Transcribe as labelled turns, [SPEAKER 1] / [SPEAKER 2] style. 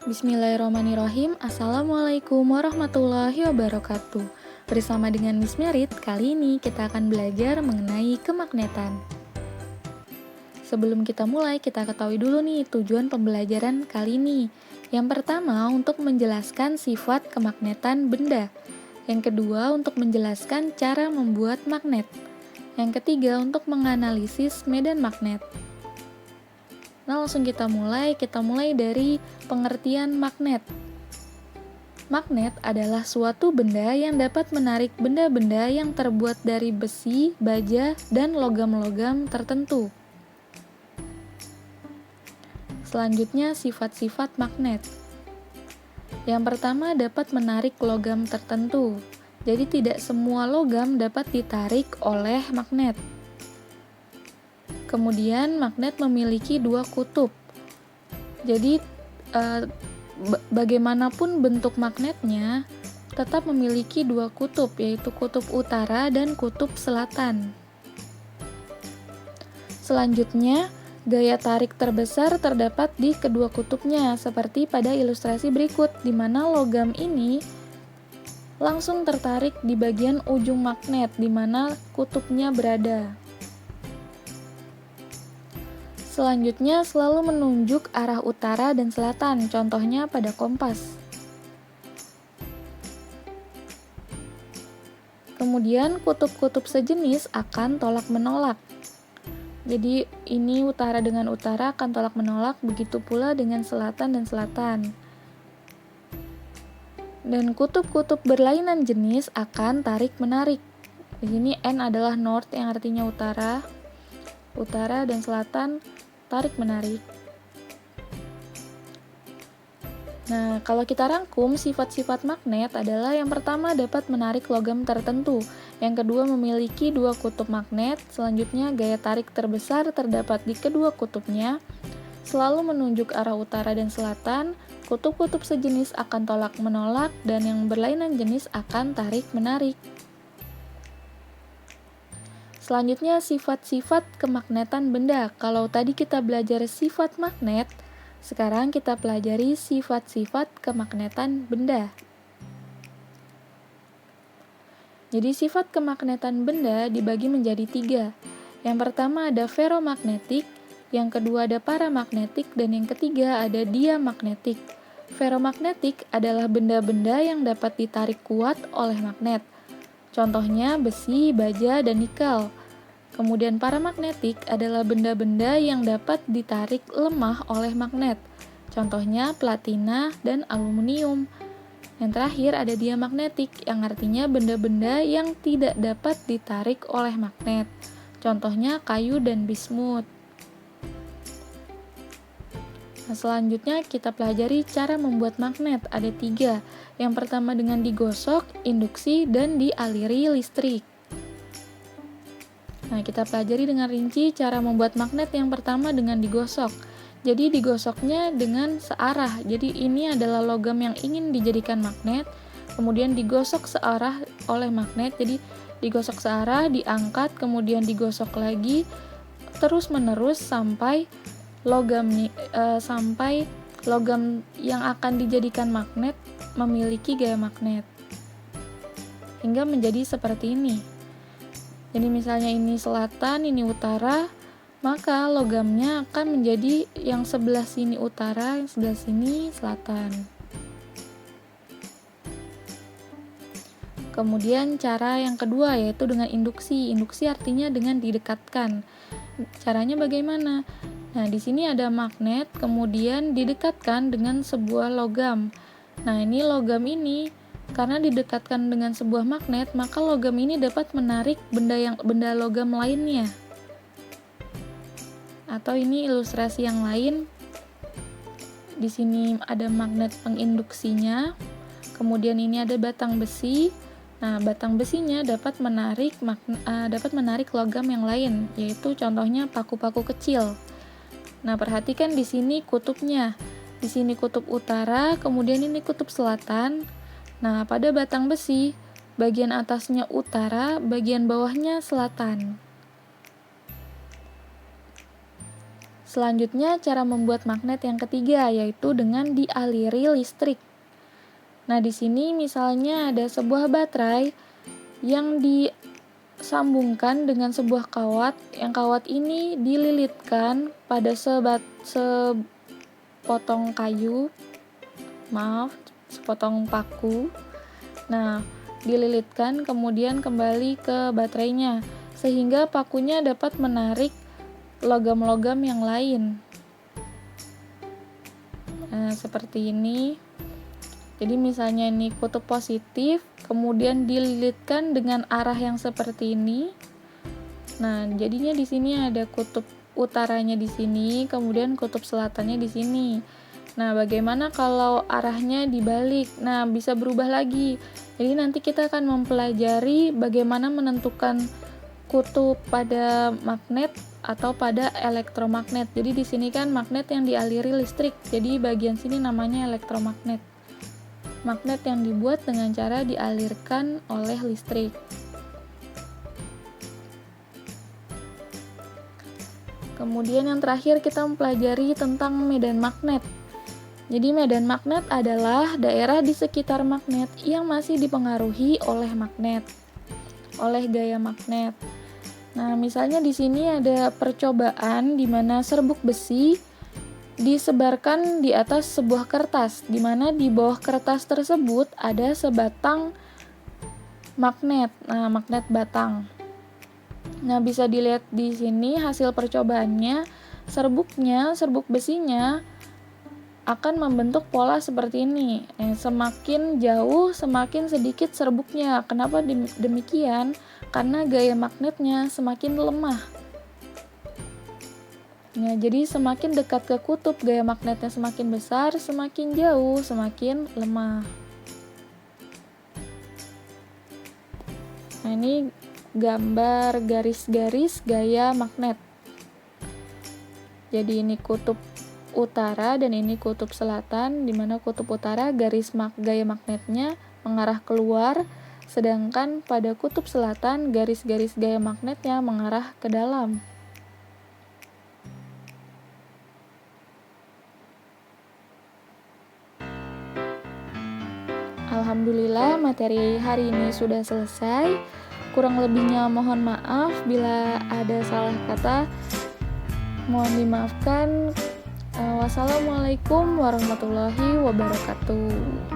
[SPEAKER 1] Bismillahirrahmanirrahim. Assalamualaikum warahmatullahi wabarakatuh. Bersama dengan Miss Merit, kali ini kita akan belajar mengenai kemagnetan. Sebelum kita mulai, kita ketahui dulu nih tujuan pembelajaran kali ini. Yang pertama, untuk menjelaskan sifat kemagnetan benda. Yang kedua, untuk menjelaskan cara membuat magnet. Yang ketiga, untuk menganalisis medan magnet. Nah, langsung kita mulai dari pengertian magnet. Magnet adalah suatu benda yang dapat menarik benda-benda yang terbuat dari besi, baja, dan logam-logam tertentu. Selanjutnya, sifat-sifat magnet. Yang pertama, dapat menarik logam tertentu. Jadi, tidak semua logam dapat ditarik oleh magnet. Kemudian, magnet memiliki dua kutub. Jadi, bagaimanapun bentuk magnetnya, tetap memiliki dua kutub, yaitu kutub utara dan kutub selatan. Selanjutnya, gaya tarik terbesar terdapat di kedua kutubnya, seperti pada ilustrasi berikut, di mana logam ini langsung tertarik di bagian ujung magnet, di mana kutubnya berada. Selanjutnya, selalu menunjuk arah utara dan selatan, contohnya pada kompas. Kemudian, kutub-kutub sejenis akan tolak-menolak. Jadi, ini utara dengan utara akan tolak-menolak, begitu pula dengan selatan dan selatan. Dan kutub-kutub berlainan jenis akan tarik-menarik. Di sini N adalah north yang artinya utara dan selatan tarik-menarik. Nah, kalau kita rangkum, sifat-sifat magnet adalah yang pertama dapat menarik logam tertentu, yang kedua memiliki dua kutub magnet, selanjutnya gaya tarik terbesar terdapat di kedua kutubnya, selalu menunjuk arah utara dan selatan, kutub-kutub sejenis akan tolak-menolak, dan yang berlainan jenis akan tarik-menarik. Selanjutnya, sifat-sifat kemagnetan benda. Kalau tadi kita belajar sifat magnet, sekarang kita pelajari sifat-sifat kemagnetan benda. Jadi, sifat kemagnetan benda dibagi menjadi tiga. Yang pertama ada ferromagnetik, yang kedua ada paramagnetik, dan yang ketiga ada diamagnetik. Ferromagnetik adalah benda-benda yang dapat ditarik kuat oleh magnet. Contohnya besi, baja, dan nikel. Kemudian paramagnetik adalah benda-benda yang dapat ditarik lemah oleh magnet. Contohnya platina dan aluminium. Yang terakhir ada diamagnetik, yang artinya benda-benda yang tidak dapat ditarik oleh magnet. Contohnya kayu dan bismut. Nah, selanjutnya kita pelajari cara membuat magnet. Ada tiga. Yang pertama dengan digosok, induksi, dan dialiri listrik. Nah, kita pelajari dengan rinci cara membuat magnet yang pertama dengan digosok. Jadi digosoknya dengan searah. Jadi ini adalah logam yang ingin dijadikan magnet, kemudian digosok searah oleh magnet. Jadi digosok searah, diangkat, kemudian digosok lagi, terus-menerus sampai logam yang akan dijadikan magnet memiliki gaya magnet hingga menjadi seperti ini. Jadi misalnya ini selatan, ini utara, maka logamnya akan menjadi yang sebelah sini utara, yang sebelah sini selatan. Kemudian cara yang kedua yaitu dengan induksi. Induksi artinya dengan didekatkan. Caranya bagaimana? Nah, di sini ada magnet, kemudian didekatkan dengan sebuah logam. Nah, ini logam ini karena didekatkan dengan sebuah magnet, maka logam ini dapat menarik benda logam lainnya. Atau ini ilustrasi yang lain. Di sini ada magnet penginduksinya. Kemudian ini ada batang besi. Nah, batang besinya dapat menarik logam yang lain, yaitu contohnya paku-paku kecil. Nah, perhatikan di sini kutubnya. Di sini kutub utara, kemudian ini kutub selatan. Nah, pada batang besi, bagian atasnya utara, bagian bawahnya selatan. Selanjutnya, cara membuat magnet yang ketiga yaitu dengan dialiri listrik. Nah, di sini misalnya ada sebuah baterai yang disambungkan dengan sebuah kawat. Yang kawat ini dililitkan pada sepotong kayu, sepotong paku. Nah, dililitkan kemudian kembali ke baterainya sehingga pakunya dapat menarik logam-logam yang lain. Nah, seperti ini. Jadi misalnya ini kutub positif, kemudian dililitkan dengan arah yang seperti ini. Nah, jadinya di sini ada kutub utaranya di sini, kemudian kutub selatannya di sini. Nah, bagaimana kalau arahnya dibalik? Nah, bisa berubah lagi. Jadi nanti kita akan mempelajari bagaimana menentukan kutub pada magnet atau pada elektromagnet. Jadi di sini kan magnet yang dialiri listrik. Jadi bagian sini namanya elektromagnet. Magnet yang dibuat dengan cara dialirkan oleh listrik. Kemudian yang terakhir kita mempelajari tentang medan magnet. Jadi medan magnet adalah daerah di sekitar magnet yang masih dipengaruhi oleh magnet, oleh gaya magnet. Nah, misalnya di sini ada percobaan di mana serbuk besi disebarkan di atas sebuah kertas, di mana di bawah kertas tersebut ada sebatang magnet. Nah, magnet batang. Nah, bisa dilihat di sini hasil percobaannya, serbuk besinya akan membentuk pola seperti ini. Semakin jauh, semakin sedikit serbuknya. Kenapa demikian? Karena gaya magnetnya semakin lemah. Nah, jadi semakin dekat ke kutub, gaya magnetnya semakin besar, semakin jauh, semakin lemah. Nah, ini gambar garis-garis gaya magnet. Jadi ini kutub utara dan ini kutub selatan, di mana kutub utara gaya magnetnya mengarah keluar, sedangkan pada kutub selatan garis-garis gaya magnetnya mengarah ke dalam. Alhamdulillah, materi hari ini sudah selesai. Kurang lebihnya mohon maaf bila ada salah kata. Mohon dimaafkan. Wassalamualaikum warahmatullahi wabarakatuh.